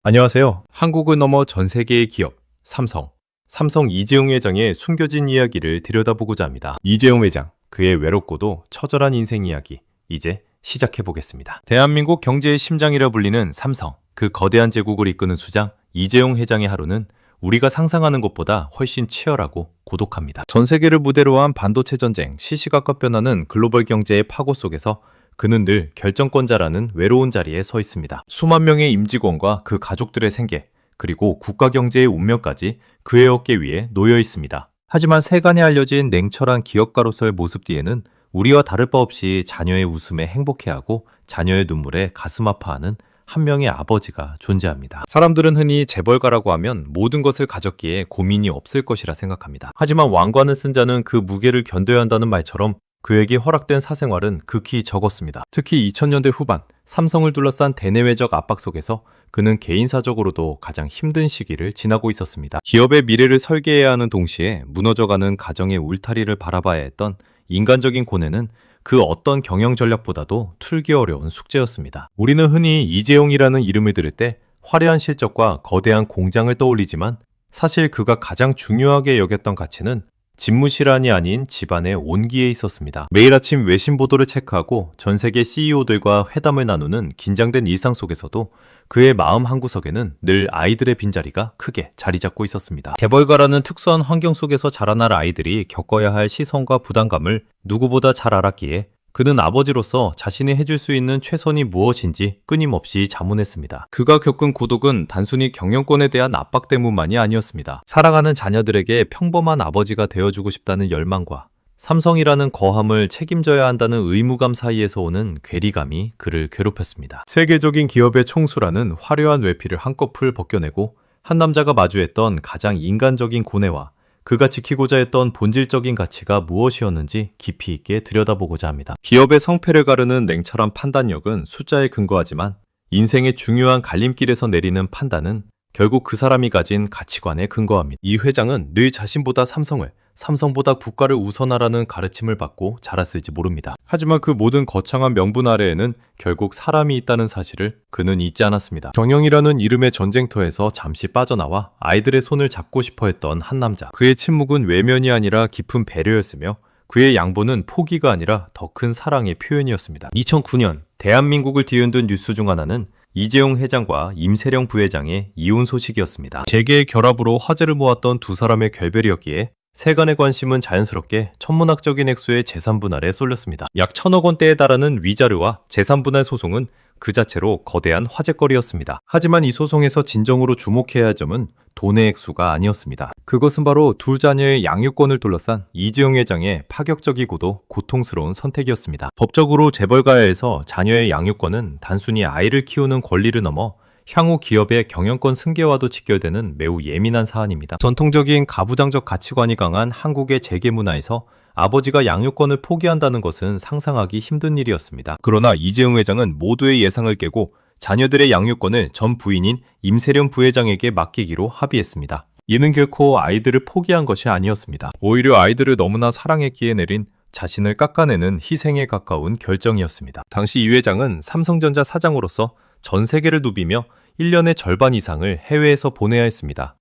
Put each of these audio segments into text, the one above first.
안녕하세요. 한국을 넘어 전 세계의 기업, 삼성 이재용 회장의 숨겨진 이야기를 들여다보고자 합니다. 이재용 회장, 그의 외롭고도 처절한 인생 이야기, 이제 시작해보겠습니다. 대한민국 경제의 심장이라 불리는 삼성, 그 거대한 제국을 이끄는 수장 이재용 회장의 하루는 우리가 상상하는 것보다 훨씬 치열하고 고독합니다. 전 세계를 무대로 한 반도체 전쟁, 시시각각 변하는 글로벌 경제의 파고 속에서 그는 늘 결정권자라는 외로운 자리에 서 있습니다. 수만 명의 임직원과 그 가족들의 생계, 그리고 국가 경제의 운명까지 그의 어깨 위에 놓여 있습니다. 하지만 세간에 알려진 냉철한 기업가로서의 모습 뒤에는 우리와 다를 바 없이 자녀의 웃음에 행복해하고 자녀의 눈물에 가슴 아파하는 한 명의 아버지가 존재합니다. 사람들은 흔히 재벌가라고 하면 모든 것을 가졌기에 고민이 없을 것이라 생각합니다. 하지만 왕관을 쓴 자는 그 무게를 견뎌야 한다는 말처럼 그에게 허락된 사생활은 극히 적었습니다. 특히 2000년대 후반 삼성을 둘러싼 대내외적 압박 속에서 그는 개인사적으로도 가장 힘든 시기를 지나고 있었습니다. 기업의 미래를 설계해야 하는 동시에 무너져가는 가정의 울타리를 바라봐야 했던 인간적인 고뇌는 그 어떤 경영 전략보다도 틀기 어려운 숙제였습니다. 우리는 흔히 이재용이라는 이름을 들을 때 화려한 실적과 거대한 공장을 떠올리지만 사실 그가 가장 중요하게 여겼던 가치는 집무실안이 아닌 집안의 온기에 있었습니다. 매일 아침 외신 보도를 체크하고 전 세계 CEO들과 회담을 나누는 긴장된 일상 속에서도 그의 마음 한구석에는 늘 아이들의 빈자리가 크게 자리 잡고 있었습니다. 재벌가라는 특수한 환경 속에서 자라날 아이들이 겪어야 할 시선과 부담감을 누구보다 잘 알았기에 그는 아버지로서 자신이 해줄 수 있는 최선이 무엇인지 끊임없이 자문했습니다. 그가 겪은 고독은 단순히 경영권에 대한 압박 때문만이 아니었습니다. 사랑하는 자녀들에게 평범한 아버지가 되어주고 싶다는 열망과 삼성이라는 거함을 책임져야 한다는 의무감 사이에서 오는 괴리감이 그를 괴롭혔습니다. 세계적인 기업의 총수라는 화려한 외피를 한꺼풀 벗겨내고 한 남자가 마주했던 가장 인간적인 고뇌와 그가 지키고자 했던 본질적인 가치가 무엇이었는지 깊이 있게 들여다보고자 합니다. 기업의 성패를 가르는 냉철한 판단력은 숫자에 근거하지만 인생의 중요한 갈림길에서 내리는 판단은 결국 그 사람이 가진 가치관에 근거합니다. 이 회장은 늘 자신보다 삼성보다 국가를 우선하라는 가르침을 받고 자랐을지 모릅니다. 하지만 그 모든 거창한 명분 아래에는 결국 사람이 있다는 사실을 그는 잊지 않았습니다. 정영이라는 이름의 전쟁터에서 잠시 빠져나와 아이들의 손을 잡고 싶어 했던 한 남자. 그의 침묵은 외면이 아니라 깊은 배려였으며 그의 양보는 포기가 아니라 더 큰 사랑의 표현이었습니다. 2009년 대한민국을 뒤흔든 뉴스 중 하나는 이재용 회장과 임세령 부회장의 이혼 소식이었습니다. 재계의 결합으로 화제를 모았던 두 사람의 결별이었기에 세간의 관심은 자연스럽게 천문학적인 액수의 재산 분할에 쏠렸습니다. 약 1000억 원대에 달하는 위자료와 재산 분할 소송은 그 자체로 거대한 화제거리였습니다. 하지만 이 소송에서 진정으로 주목해야 할 점은 돈의 액수가 아니었습니다. 그것은 바로 두 자녀의 양육권을 둘러싼 이재용 회장의 파격적이고도 고통스러운 선택이었습니다. 법적으로 재벌가야에서 자녀의 양육권은 단순히 아이를 키우는 권리를 넘어 향후 기업의 경영권 승계와도 직결되는 매우 예민한 사안입니다. 전통적인 가부장적 가치관이 강한 한국의 재계 문화에서 아버지가 양육권을 포기한다는 것은 상상하기 힘든 일이었습니다. 그러나 이재용 회장은 모두의 예상을 깨고 자녀들의 양육권을 전 부인인 임세령 부회장에게 맡기기로 합의했습니다. 이는 결코 아이들을 포기한 것이 아니었습니다. 오히려 아이들을 너무나 사랑했기에 내린 자신을 깎아내는 희생에 가까운 결정이었습니다. 당시 이 회장은 삼성전자 사장으로서 전 세계를 누비며 1년의 절반 이상을 해외에서 보내야 했습니다.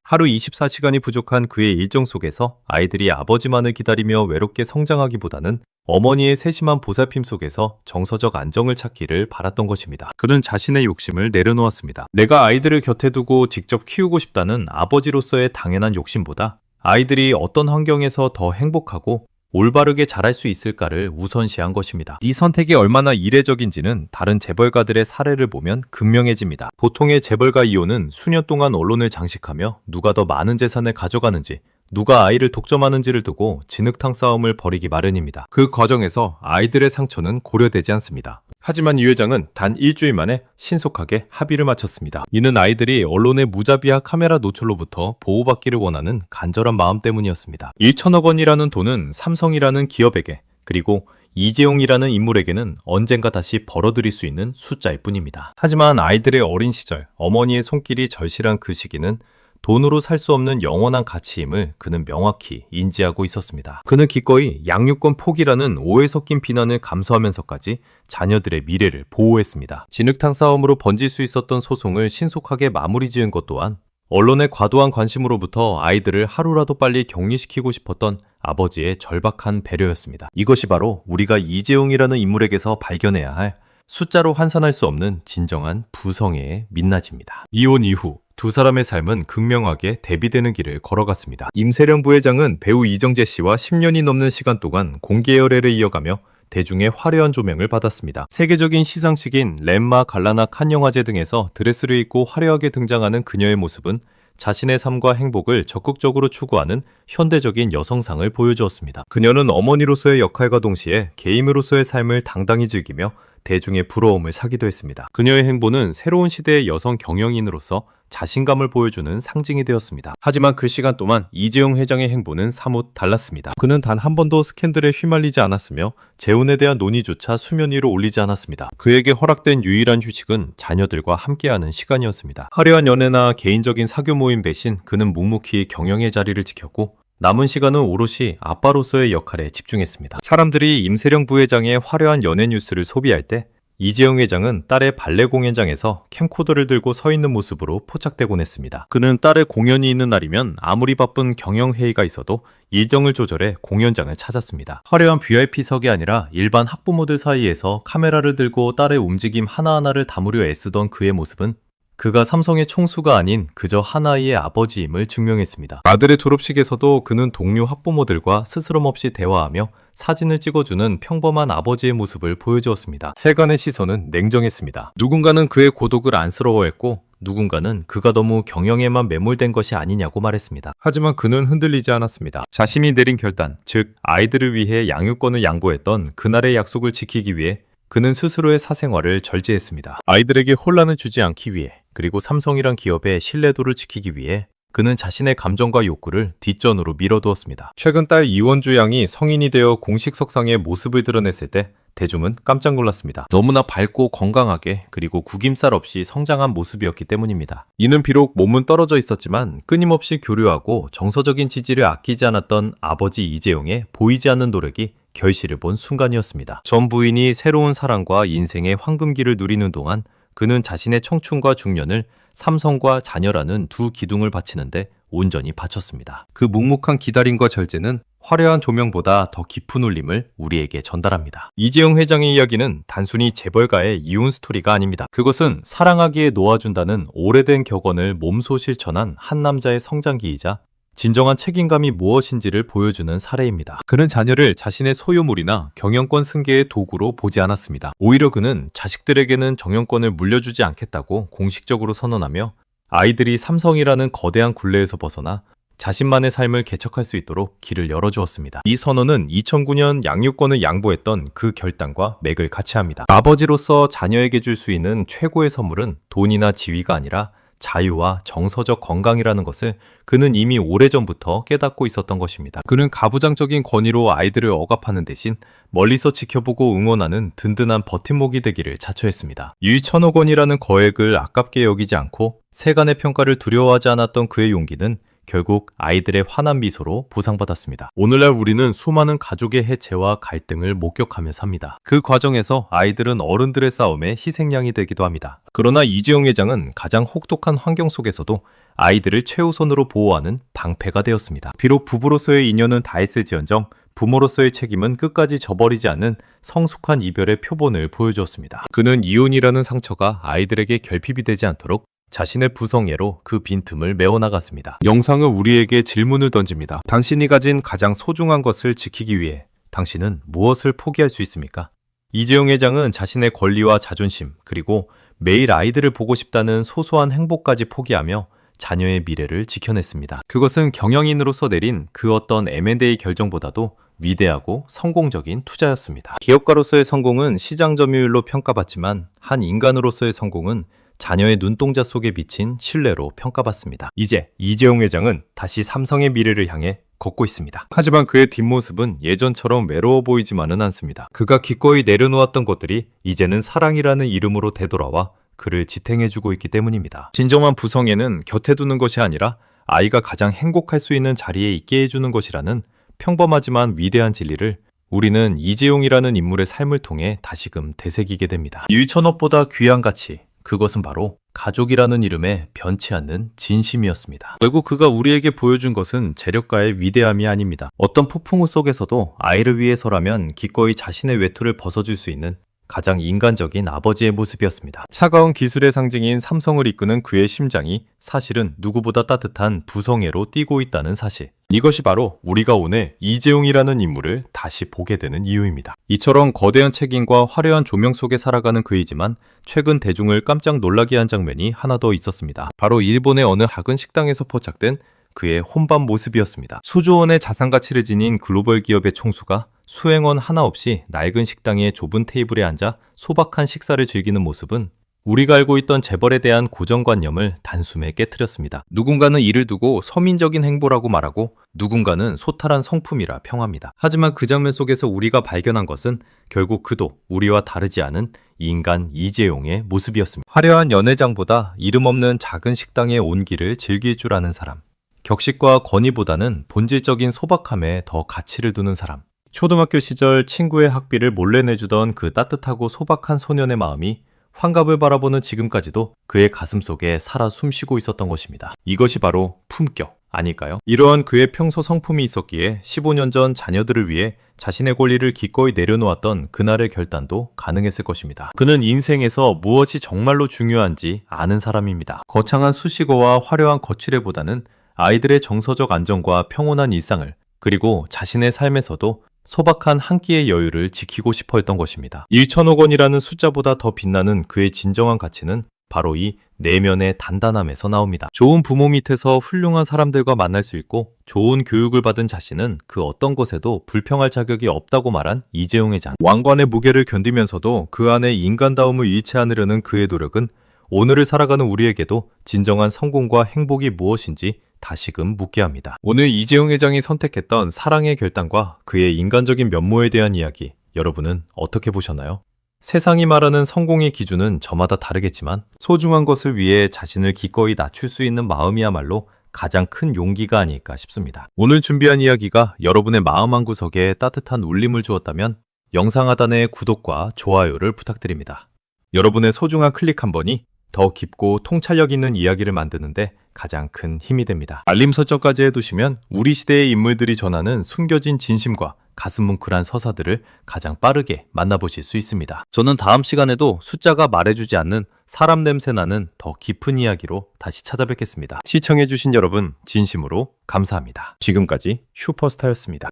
하루 24시간이 부족한 그의 일정 속에서 아이들이 아버지만을 기다리며 외롭게 성장하기보다는 어머니의 세심한 보살핌 속에서 정서적 안정을 찾기를 바랐던 것입니다. 그는 자신의 욕심을 내려놓았습니다. 내가 아이들을 곁에 두고 직접 키우고 싶다는 아버지로서의 당연한 욕심보다 아이들이 어떤 환경에서 더 행복하고 올바르게 자랄 수 있을까를 우선시한 것입니다. 이 선택이 얼마나 이례적인지는 다른 재벌가들의 사례를 보면 극명해집니다. 보통의 재벌가 이혼은 수년 동안 언론을 장식하며 누가 더 많은 재산을 가져가는지, 누가 아이를 독점하는지를 두고 진흙탕 싸움을 벌이기 마련입니다. 그 과정에서 아이들의 상처는 고려되지 않습니다. 하지만 이 회장은 단 일주일 만에 신속하게 합의를 마쳤습니다. 이는 아이들이 언론의 무자비한 카메라 노출로부터 보호받기를 원하는 간절한 마음 때문이었습니다. 1천억 원이라는 돈은 삼성이라는 기업에게, 그리고 이재용이라는 인물에게는 언젠가 다시 벌어들일 수 있는 숫자일 뿐입니다. 하지만 아이들의 어린 시절, 어머니의 손길이 절실한 그 시기는 돈으로 살 수 없는 영원한 가치임을 그는 명확히 인지하고 있었습니다. 그는 기꺼이 양육권 포기라는 오해 섞인 비난을 감수하면서까지 자녀들의 미래를 보호했습니다. 진흙탕 싸움으로 번질 수 있었던 소송을 신속하게 마무리 지은 것 또한 언론의 과도한 관심으로부터 아이들을 하루라도 빨리 격리시키고 싶었던 아버지의 절박한 배려였습니다. 이것이 바로 우리가 이재용이라는 인물에게서 발견해야 할 숫자로 환산할 수 없는 진정한 부성애의 민낯입니다. 이혼 이후 두 사람의 삶은 극명하게 대비되는 길을 걸어갔습니다. 임세령 부회장은 배우 이정재 씨와 10년이 넘는 시간 동안 공개 열애를 이어가며 대중의 화려한 조명을 받았습니다. 세계적인 시상식인 렘마 갈라나 칸 영화제 등에서 드레스를 입고 화려하게 등장하는 그녀의 모습은 자신의 삶과 행복을 적극적으로 추구하는 현대적인 여성상을 보여주었습니다. 그녀는 어머니로서의 역할과 동시에 게임으로서의 삶을 당당히 즐기며 대중의 부러움을 사기도 했습니다. 그녀의 행보는 새로운 시대의 여성 경영인으로서 자신감을 보여주는 상징이 되었습니다. 하지만 그 시간 동안 이재용 회장의 행보는 사뭇 달랐습니다. 그는 단 한 번도 스캔들에 휘말리지 않았으며 재혼에 대한 논의조차 수면 위로 올리지 않았습니다. 그에게 허락된 유일한 휴식은 자녀들과 함께하는 시간이었습니다. 화려한 연애나 개인적인 사교 모임 대신 그는 묵묵히 경영의 자리를 지켰고 남은 시간은 오롯이 아빠로서의 역할에 집중했습니다. 사람들이 임세령 부회장의 화려한 연애 뉴스를 소비할 때 이재용 회장은 딸의 발레 공연장에서 캠코더를 들고 서 있는 모습으로 포착되곤 했습니다. 그는 딸의 공연이 있는 날이면 아무리 바쁜 경영회의가 있어도 일정을 조절해 공연장을 찾았습니다. 화려한 VIP석이 아니라 일반 학부모들 사이에서 카메라를 들고 딸의 움직임 하나하나를 담으려 애쓰던 그의 모습은 그가 삼성의 총수가 아닌 그저 하나의 아버지임을 증명했습니다. 아들의 졸업식에서도 그는 동료 학부모들과 스스럼 없이 대화하며 사진을 찍어주는 평범한 아버지의 모습을 보여주었습니다. 세간의 시선은 냉정했습니다. 누군가는 그의 고독을 안쓰러워했고 누군가는 그가 너무 경영에만 매몰된 것이 아니냐고 말했습니다. 하지만 그는 흔들리지 않았습니다. 자신이 내린 결단, 즉 아이들을 위해 양육권을 양보했던 그날의 약속을 지키기 위해 그는 스스로의 사생활을 절제했습니다. 아이들에게 혼란을 주지 않기 위해, 그리고 삼성이란 기업의 신뢰도를 지키기 위해 그는 자신의 감정과 욕구를 뒷전으로 밀어두었습니다. 최근 딸 이원주 양이 성인이 되어 공식 석상에 모습을 드러냈을 때 대중은 깜짝 놀랐습니다. 너무나 밝고 건강하게 그리고 구김살 없이 성장한 모습이었기 때문입니다. 이는 비록 몸은 떨어져 있었지만 끊임없이 교류하고 정서적인 지지를 아끼지 않았던 아버지 이재용의 보이지 않는 노력이 결실을 본 순간이었습니다. 전 부인이 새로운 사랑과 인생의 황금기를 누리는 동안 그는 자신의 청춘과 중년을 삼성과 자녀라는 두 기둥을 바치는데 온전히 바쳤습니다. 그 묵묵한 기다림과 절제는 화려한 조명보다 더 깊은 울림을 우리에게 전달합니다. 이재용 회장의 이야기는 단순히 재벌가의 이혼 스토리가 아닙니다. 그것은 사랑하기에 놓아준다는 오래된 격언을 몸소 실천한 한 남자의 성장기이자 진정한 책임감이 무엇인지를 보여주는 사례입니다. 그는 자녀를 자신의 소유물이나 경영권 승계의 도구로 보지 않았습니다. 오히려 그는 자식들에게는 경영권을 물려주지 않겠다고 공식적으로 선언하며 아이들이 삼성이라는 거대한 굴레에서 벗어나 자신만의 삶을 개척할 수 있도록 길을 열어주었습니다. 이 선언은 2009년 양육권을 양보했던 그 결단과 맥을 같이 합니다. 아버지로서 자녀에게 줄 수 있는 최고의 선물은 돈이나 지위가 아니라 자유와 정서적 건강이라는 것을 그는 이미 오래전부터 깨닫고 있었던 것입니다. 그는 가부장적인 권위로 아이들을 억압하는 대신 멀리서 지켜보고 응원하는 든든한 버팀목이 되기를 자처했습니다. 1천억 원이라는 거액을 아깝게 여기지 않고 세간의 평가를 두려워하지 않았던 그의 용기는 결국 아이들의 환한 미소로 보상받았습니다. 오늘날 우리는 수많은 가족의 해체와 갈등을 목격하며 삽니다. 그 과정에서 아이들은 어른들의 싸움에 희생양이 되기도 합니다. 그러나 이재용 회장은 가장 혹독한 환경 속에서도 아이들을 최우선으로 보호하는 방패가 되었습니다. 비록 부부로서의 인연은 다했을지언정 부모로서의 책임은 끝까지 저버리지 않는 성숙한 이별의 표본을 보여주었습니다. 그는 이혼이라는 상처가 아이들에게 결핍이 되지 않도록 자신의 부성애로 그 빈틈을 메워나갔습니다. 영상은 우리에게 질문을 던집니다. 당신이 가진 가장 소중한 것을 지키기 위해 당신은 무엇을 포기할 수 있습니까? 이재용 회장은 자신의 권리와 자존심, 그리고 매일 아이들을 보고 싶다는 소소한 행복까지 포기하며 자녀의 미래를 지켜냈습니다. 그것은 경영인으로서 내린 그 어떤 M&A 결정보다도 위대하고 성공적인 투자였습니다. 기업가로서의 성공은 시장 점유율로 평가받지만 한 인간으로서의 성공은 자녀의 눈동자 속에 비친 신뢰로 평가받습니다. 이제 이재용 회장은 다시 삼성의 미래를 향해 걷고 있습니다. 하지만 그의 뒷모습은 예전처럼 외로워 보이지만은 않습니다. 그가 기꺼이 내려놓았던 것들이 이제는 사랑이라는 이름으로 되돌아와 그를 지탱해주고 있기 때문입니다. 진정한 부성애는 곁에 두는 것이 아니라 아이가 가장 행복할 수 있는 자리에 있게 해주는 것이라는 평범하지만 위대한 진리를 우리는 이재용이라는 인물의 삶을 통해 다시금 되새기게 됩니다. 1,000억보다 귀한 가치, 그것은 바로 가족이라는 이름에 변치 않는 진심이었습니다. 결국 그가 우리에게 보여준 것은 재력가의 위대함이 아닙니다. 어떤 폭풍우 속에서도 아이를 위해서라면 기꺼이 자신의 외투를 벗어줄 수 있는 가장 인간적인 아버지의 모습이었습니다. 차가운 기술의 상징인 삼성을 이끄는 그의 심장이 사실은 누구보다 따뜻한 부성애로 뛰고 있다는 사실. 이것이 바로 우리가 오늘 이재용이라는 인물을 다시 보게 되는 이유입니다. 이처럼 거대한 책임과 화려한 조명 속에 살아가는 그이지만 최근 대중을 깜짝 놀라게 한 장면이 하나 더 있었습니다. 바로 일본의 어느 학은 식당에서 포착된 그의 혼밥 모습이었습니다. 수조 원의 자산 가치를 지닌 글로벌 기업의 총수가 수행원 하나 없이 낡은 식당의 좁은 테이블에 앉아 소박한 식사를 즐기는 모습은 우리가 알고 있던 재벌에 대한 고정관념을 단숨에 깨트렸습니다. 누군가는 이를 두고 서민적인 행보라고 말하고 누군가는 소탈한 성품이라 평합니다. 하지만 그 장면 속에서 우리가 발견한 것은 결국 그도 우리와 다르지 않은 인간 이재용의 모습이었습니다. 화려한 연회장보다 이름 없는 작은 식당의 온기를 즐길 줄 아는 사람. 격식과 권위보다는 본질적인 소박함에 더 가치를 두는 사람. 초등학교 시절 친구의 학비를 몰래 내주던 그 따뜻하고 소박한 소년의 마음이 환갑을 바라보는 지금까지도 그의 가슴 속에 살아 숨쉬고 있었던 것입니다. 이것이 바로 품격 아닐까요? 이러한 그의 평소 성품이 있었기에 15년 전 자녀들을 위해 자신의 권리를 기꺼이 내려놓았던 그날의 결단도 가능했을 것입니다. 그는 인생에서 무엇이 정말로 중요한지 아는 사람입니다. 거창한 수식어와 화려한 거취례보다는 아이들의 정서적 안정과 평온한 일상을, 그리고 자신의 삶에서도 소박한 한 끼의 여유를 지키고 싶어 했던 것입니다. 1,000억 원이라는 숫자보다 더 빛나는 그의 진정한 가치는 바로 이 내면의 단단함에서 나옵니다. 좋은 부모 밑에서 훌륭한 사람들과 만날 수 있고 좋은 교육을 받은 자신은 그 어떤 것에도 불평할 자격이 없다고 말한 이재용의 장. 왕관의 무게를 견디면서도 그 안에 인간다움을 잃지 않으려는 그의 노력은 오늘을 살아가는 우리에게도 진정한 성공과 행복이 무엇인지 다시금 묻게 합니다. 오늘 이재용 회장이 선택했던 사랑의 결단과 그의 인간적인 면모에 대한 이야기, 여러분은 어떻게 보셨나요? 세상이 말하는 성공의 기준은 저마다 다르겠지만 소중한 것을 위해 자신을 기꺼이 낮출 수 있는 마음이야말로 가장 큰 용기가 아닐까 싶습니다. 오늘 준비한 이야기가 여러분의 마음 한구석에 따뜻한 울림을 주었다면 영상 하단의 구독과 좋아요를 부탁드립니다. 여러분의 소중한 클릭 한 번이 더 깊고 통찰력 있는 이야기를 만드는데 가장 큰 힘이 됩니다. 알림 설정까지 해두시면 우리 시대의 인물들이 전하는 숨겨진 진심과 가슴 뭉클한 서사들을 가장 빠르게 만나보실 수 있습니다. 저는 다음 시간에도 숫자가 말해주지 않는 사람 냄새 나는 더 깊은 이야기로 다시 찾아뵙겠습니다. 시청해주신 여러분 진심으로 감사합니다. 지금까지 슈퍼스타였습니다.